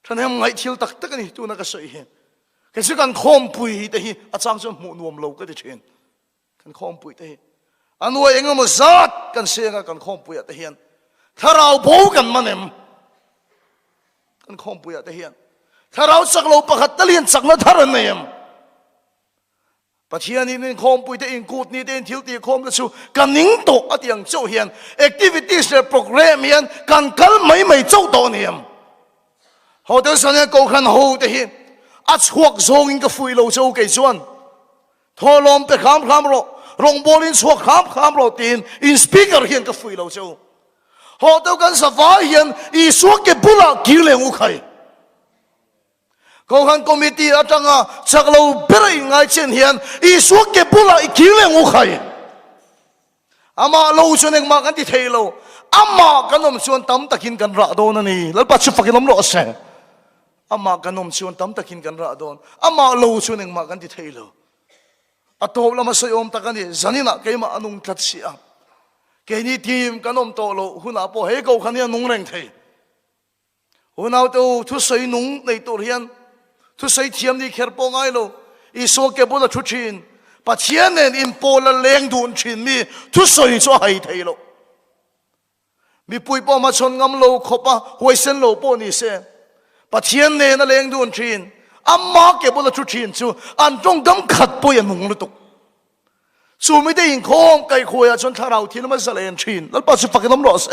ท่านเห็นไงเที่ยวตักตักนี่ตัวนักสวยเห็นแค่สิ่งการข่มปุยแต่ฮีอาจารย์จะหมุนวมโลก็จะเช่นการข่มปุยแต่ฮีอันว่าเองมันซัดกันเสียงกันข่มปุยแต่เห็นถ้าเราพูดกันมันเองกันข่มปุยแต่เห็นถ้าเราสักเราประคัตเลียนสักนัดทารันเนี่ยปัจจัยนี้นี่ข่มปุยแต่อินกูดนี่เดินทิวตีข่มแล้วสู้กันนิ่งโตอันยังเจ้าเห็น activities และ program เห็นกันกัลไม่เจ้าโตเนี่ยเขาเดินสัญญาโกขันหูแต่เห็นอัดหวกโซงินก็ฟุยเราเจ้าเกี่ยชวนทอลมไปข้ามเราลงบอลินสวกข้ามเราตีนอินสปีกเกอร์เห็นก็ฟุยเราเจ้าเขาเดินกันสบายเห็นอีสวกเก็บบุหรี่กิเลงอุคัยก็ขันคอมมิตี้อาจารย์สักเราเปรย์ง่ายเช่นเห็นอีสวกเก็บบุหรี่กิเลงอุคัยอามาเราชวนเองมากันที่เทโลอามากันนมชวนตั้มตะกินกันระโดนนี่แล้วปัจจุบันน้ำร้อนเสอามากันนมชวนตั้มตะกินกันระโดนอามาเราชวนเองมากันที่เทโลอัตโตเรามาสยมตะกันนี่จันนี่นะเกี่ยมาอนุงทัดเสียเกี่ยนี่ทีมกันนมโตโลหุ่นอาโปเฮโกขันนี่นุ่งแรงเทหุ่นเอาตัวทุสยนุ่งในตัวเฮียนทุสยเทียมนี่เขียนปองไงโลอีโซเก็บบุตรชุดชินปัจเจียนเนี่ยอินโปละแรงดูนชินมีทุสยจะให้เทโลมีปุยปอมาชนงำโลขบะหวยเส้นโลปอนี่เสปัจเจียนเนี่ยนั่นเองดูนชินอามาเก็บบุตรชุดชินจูอันตรงดำขัดปุยนุ่งลุตุจูไม่ได้ยิงโค้งไก่ขวยชนทาราที่นั่นมันเสลนชินแล้วปัจจุบันน้ำร้อนเส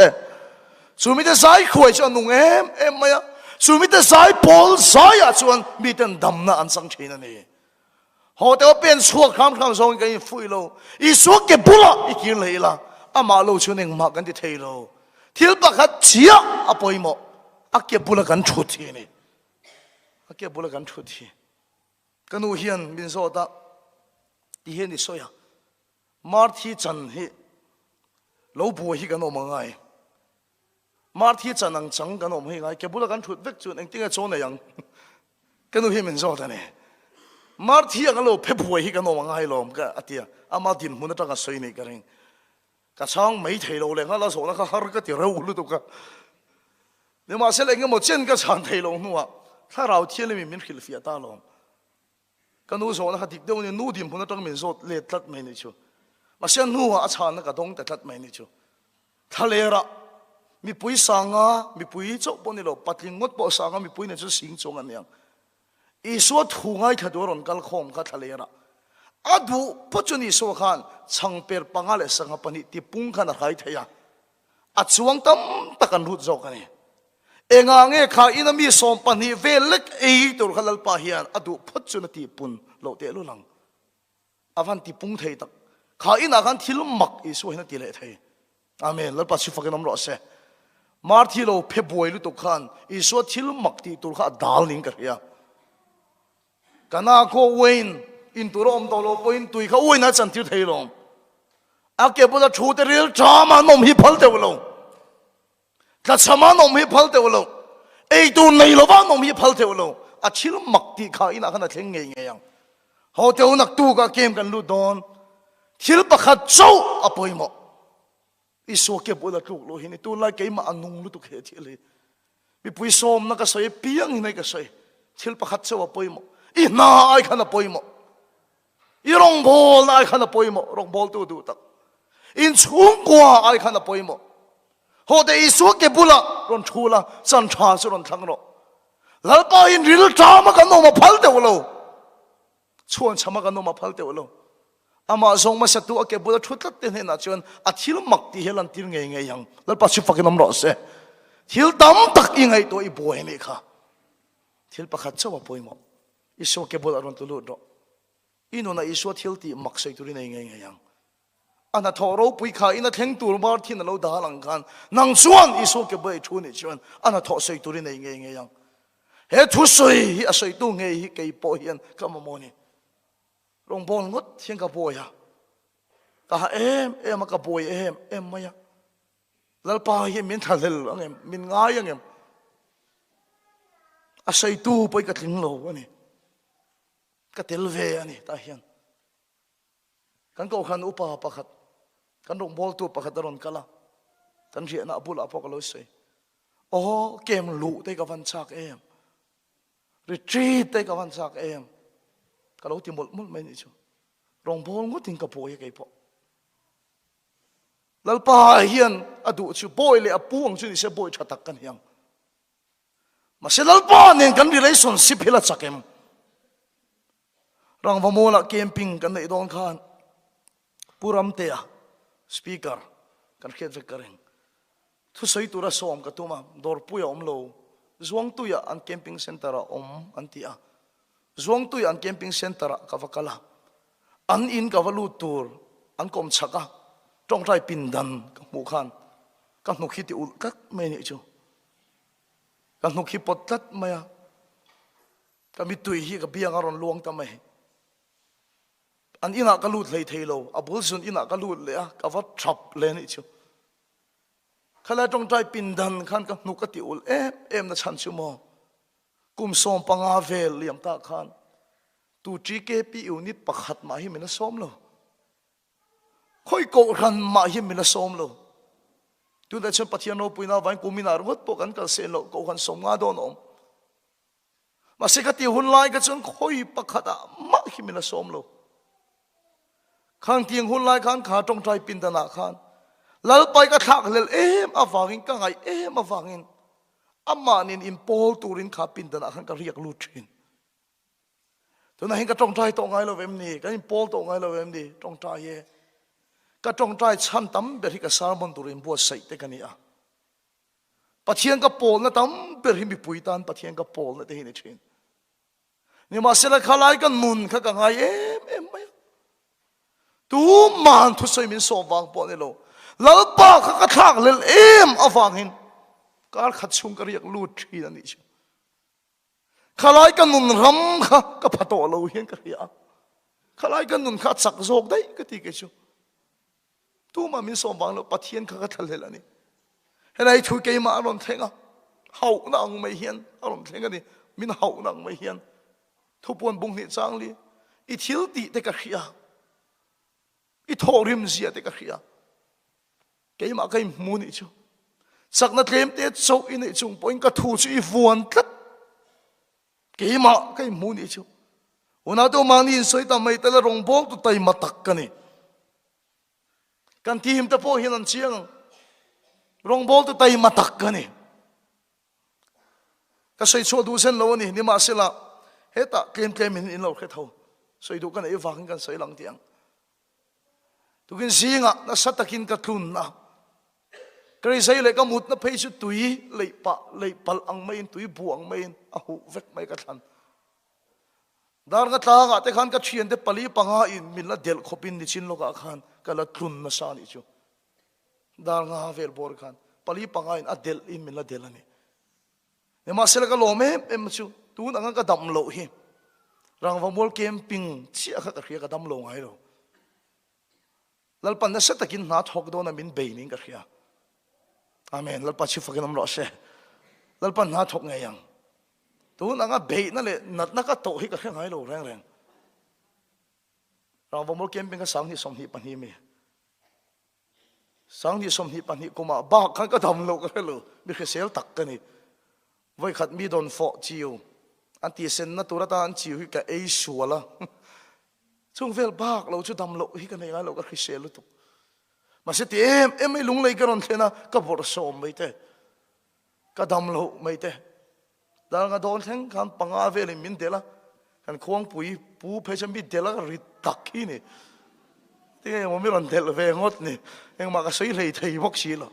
จูไม่ได้สายขวยชนนุ่งเอ็มไหมอะจูไม่ได้สายปอลสายอะชวนมีแต่ดำน่ะอันสังชินนั่นเองเขาแต่ว่าเป็นสวกข้ามส่งกันฟุยโลอีสวกเก็บบุหรี่อีกกี่เลยล่ะอามาโลชวนเองมากันที่เทโลที่เราขัดเชียอภัยหมดอาเก็บบุหรี่กันชุดที่นี่อาเก็บบุหรี่กันชุดที่กันอูเฮียนมินโซตาที่เฮียนนี่สวยมาร์ที่จันฮีเราบัวฮีกันออกมาไงมาร์ที่จันนังจังกันออกมาไงเก็บบุหรี่กันชุดเวกจุดเองที่จะโจนยังกันอูเฮียนมินโซตาเนี่ยมาร์ที่กันเราเพ่บัวฮีกันออกมาไงลมก็อาทิตย์อามาดินมุนตั้งแต่สวยนี่กันเองก็ช่างไม่เทโลเลยงั้นเราส่งแล้วก็ฮาร์ก็ที่เรารู้ตัวกันเนี่ยมาเสร็จแล้วก็หมดเจนก็ช่างเทโลนัวถ้าเราเที่ยวเลยมีมิลฟิอาตาลมก็นู้ส่งแล้วก็ติดเดียวเนี่ยนู้ดิมพุ่นตั้งมินโซเล็ดตัดไม่เนี่ยชัวมาเส้นนัวอาชานะก็ต้องตัดไม่เนี่ยชัวทะเลระมีปุยสังอ่ะมีปุยโจ๊กปนนี่เราปัดลิงงดปอสังอ่ะมีปุยเนี่ยจะสิงจงอันเนี่ยอีสวดถูง่ายถ้าดูรอนกัลคมก็ทะเลระอาดูปัจจุบันสุขันช่างเปิดปังอะไรสังปนิที่ปุ่งขันอะไรเทียอาจวงตั้มตะกันรุดจอกนี่เองางเงี้ยข้าอินามีสมปนิเวลเล็กตัวขันลปะเฮียนอาดูปัจจุบันที่ปุ่นโลเตลุลังอาวันที่ปุ่งเทียตักข้าอินากันที่ลุมักอีสวยนั่นที่เละเทียอาเมนแล้วปัจจุบันน้ำร้อนเสมาร์ที่เราเพ่บวยลุตุขันอีสวยที่ลุมักที่ตัวข้าดาลนิงกันเฮียกันอาโคเวนอินตัวเราอมตัวเราเป็นตุยเขาอุ้ยน่าจันทิวเทลงอาเก็บบุตรชูเตริลจามานมฮิพัลเตวลงถ้าชามานมฮิพัลเตวลงไอตัวในโลบ้านนมฮิพัลเตวลงอาชิลมักตีข้าอินักนักเทงเงี้ยยังเขาเจ้านักตูก็เกมกันลุดอนชิลปะขัดเจ้าอภัยหมดอิสวเก็บบุตรชูโลหินตัวไล่เกมมาอันนุ่งลุตุเขทีเลยมีปุยสมนักก็ใส่เปียงในก็ใส่ชิลปะขัดเจ้าอภัยหมดอีน่าไอขันอภัยหมดอีรองบอลไอ้ขันป่วยหมดรองบอลตัวดูตักอินชุ่งกว่าไอ้ขันป่วยหมดเขาแต่อีสุกเก็บบุละรอนชูละสันชาสุรอนทั้งโลแล้วก็อินริลจามากันโนมาพัลเตวโลชวนชามากันโนมาพัลเตวโลอามาส่งมาสัตว์เก็บบุละชุดตัดเต็นให้น่าชวนอาทิลมักที่เฮลันทิลเงี้ยยังแล้วปัจจุบันน้ำร้อนเสทิลดำตักยังไงตัวอีบัวนี่ค่ะทิลประคัตเจ้าป่วยหมดอีสุกเก็บบุละรอนตุลุดอินโนนาอิสวดทิลตีมักใส่ตัวนี้ไงยังอันนั้นทอรูปุยขาอินนั้นเทงตัวบาร์ที่นั่นเราด่าหลังกันนังชวนอิสวดเก็บไว้ชุนชวนอันนั้นทอใส่ตัวนี้ไงยังเฮ้ทุสวยอาศัยตัวไงเกี่ยปอยยันก็มาโมนี่ลงบอลงดเชียงกับปอยอะก็เอ็มกับปอยเอ็มมายังแล้วปอยมินทะเลลยังมินง่ายยังอาศัยตัวไปกับถึงโลวนี่ก็เทลเวียนี่ตาเฮียนกันก็ขันอุปาปะขัดกันลงบอลตัวปะขัดรอนกะละกันเรียนอับุลาพอกลอยเสย kem lụ tay cả văn chạc em retreat tay cả văn chạc em cả lâu tìm một mấy nhỉ chú rong bol ngút tin cả bồi cái bộ lalpa hiền adu chú bồi le apuang chú sẽ bồi chặt tắc kan hiang mà sẽ lalpa nên kan relationship hela chak em rang vamola camping kan nei don khan puram te speaker kan khet ve kareng thu sei tura som ka tuma dor puya lo zuang tuya an camping center antia zuang tuya an camping center ka vakala an in ka valu tur an kom chaka trong trai pindan ka mu khan ka nu khiti ul kak me ni chu ka nu khi potlat maya ka mi tui hi ka biang aron luang ta mai an ina ka lut lei thei lo abul sun ina ka lut le a ka va thap le ni chu khala trong trai pindan khan ka nu ka ti ul em na chan chu mo kum som panga vel liam ta khan tu tri ke pi unit pakhat ma hi mena som lo khoi ko ran ma hi mena som lo tu da chen pathiano puina vain kumina rot po kan kal se lo ko khan som nga don om ma se ka ti hun lai ka chen khoi pakhata ma hi mena som lo khang tiang hun lai khan kha trong trai pindana khan lal pai ka thak lel awangin ka ngai awangin amanin impol turin kha pindana khan ka riak lu thin tu na hin ka trong trai to ngai lo vem ni ka impol to ngai lo vem ni trong trai ye ka trong trai chan tam ber hi ka sarmon turin bo sai te kania pathian ka pol na tam ber hi mi puitan pathian ka pol na te hi ni thin ni ma sela khalai kan mun kha ka ngai em mai tu man thu sai min so wang po ne lo lalpa kha ka thak lel awangin kar khat chung ka riak lut thi na ni chu khalai kan nun ram kha ka phato lo hian ka ria khalai kan nun kha chak zok dai ka ti ke chu tu ma min som wang lo pathian kha ka thal hel ani helai thu ke ma ron thenga hau na ang mai hian aron thenga ni min hau na ang mai hian thu pon bung ni chang li I thil ti te ka ria I thorim zia te ka ria ke ma kai mu ni chu sakna tlem te so in I chung point ka thu chu I vuan tlat ke ma kai mu ni chu una to mani soi ta mai tala rong bok tu tai matak ka ni kan ti him ta po hin an chiang rong bok tu tai matak ka ni ka soi chu du sen lo ni ni ma sela heta kem kem in lo khe tho soi du kan ai wang kan soi lang tiang tu kin singa na satakin ka tlun na kari sai le ka mut na phei chu tui le pal ang main tui buang main a hu vek mai ka than dar nga tla nga te khan ka thien te pali panga in min la del khopin ni chin lo ka khan ka la tlun na sa ni chu dar nga vel bor khan pali panga in a del in min la del ani ne ma sel ka lo me em chu tu na nga ka dam lo hi rang wa mol camping chi a kha ka khia ka dam lo ngai lo lalpan na sa takin na thok do na min be ning ka khia amen lalpa chi fakin am ro se lalpan na thok ngai yang tu na nga be na le nat na ka to hi ka ngai lo reng reng rang wa mol camping ka sang ni som hi pan hi me sang ni som hi pan hi kuma ba khan ka dam lo ka lo mi khe sel tak ka ni voi khat mi don fo chiu anti sen na turata an chiu hi ka ei suala chung vel bak lo chu dam lo hi ka nei ga lo ka khrisel lu tu ma se ti em ei lung lei ka ron thena ka bor som mai te ka dam lo mai te dal nga don theng kan panga vel min dela kan khong pui pu phe cham bi dela ri tak hi ni ti mo mi ron del ve ngot ni eng ma ka sei lei thei bok si lo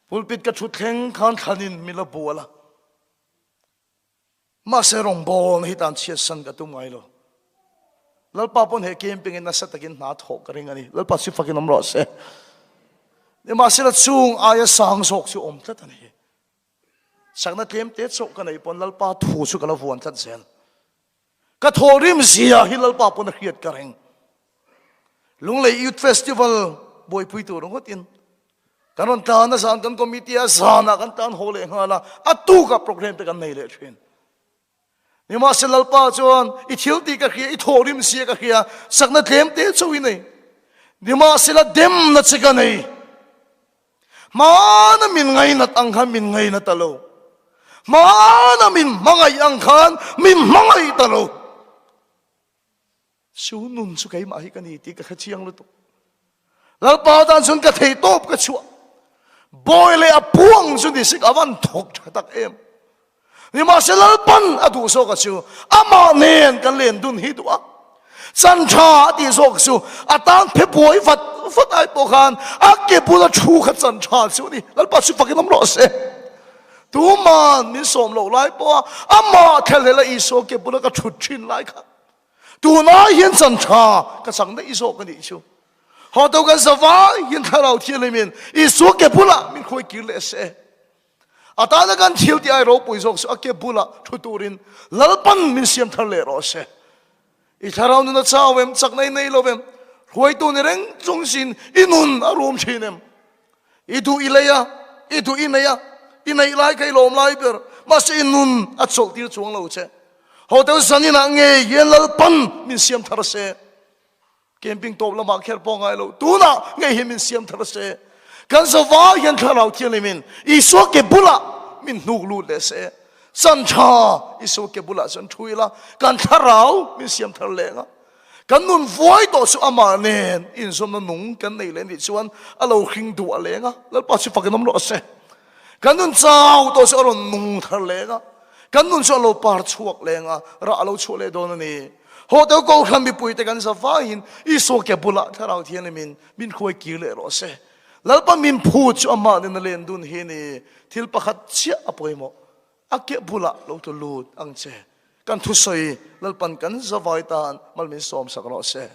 pulpit ka thu theng khan thanin mi la bola ma se rong bol hi tan chia san ka tu ngai lo lalpa pon he camping in na sa takin na thok ka ring ani lalpa si fakin am ro se ni ma se la chung aya sang sok chu om tlat ani sakna tlem te chok ka nei pon lalpa thu chu kala vuan tlat zel ka thorim zia hi lalpa pon hiat ka ring lunglei youth festival boy pui tu rong hotin kanon ta na san kan committee a sana kan tan hole ngala atu ka program te kan nei le thin ni ma se lalpa chuan I thil ti ka khia I thorim sia ka khia sakna tlem te chu I nei ni ma se la dem na che ka nei mana min ngai nat ang khan min ngai na talo mana min mangai ang khan min mangai talo su nun su kai ma hi kan hi ti ka khachiang lu to lal pa dan sun ka thei top ka chu boy le apuang su ni sik awan thok tak em ni ma se lal pan adu so ka chu ama nen kan len dun hi tu a san cha ti so ka chu atang phe boy fat ai po khan akke pula chu kha san cha chu ni lal pa su fakin nam ro se tu man min som lo lai po ama thel le i so ke pula ka thut chin lai kha tu na hian san cha ka sang de i so ka ni chu họ đâu có sao vay hiện tại đầu tiên lên miền Isu cái bula mình khôi kỹ lệ sẽ à ta đã gan thiếu thì ai rồi bùi dọc sẽ cái bula thu turin lalpan mình xem thằng lệ rồi sẽ ít thằng nào nó sao em chắc này này lo em khôi tu này reng trung心inun ở room trên em itu ilaya itu inaya inay lại cái lom lại per mas inun at sok tiêu chuang lâu sẽ họ đâu sanh na nghe yên lalpan mình xem thằng sẽ camping top la makher pong ai lo tu na ngai himin siam thar se kan so wa yan tharau thian min isu ke bula min nuk lu le se san cha isu ke bula san thuila kan tharau min siam thar le nga kan nun voi to su ama nen in som na nung kan nei le ni chuan alo hring du ale nga lal pa si fakanam lo se kan nun chau to su alo nung thar le nga kan nun so alo par chuak le nga ra alo chu le don ni họ đâu có khám bị bụi tegan sa fahin iso ke bula tharau thian min khoi ki le ro se lalpa min phu chu ama den len dun he ni thil pakhat chia apoimo ake bula lo to lut ang che kan thu soi lalpan kan zawai tan mal min som sak ro se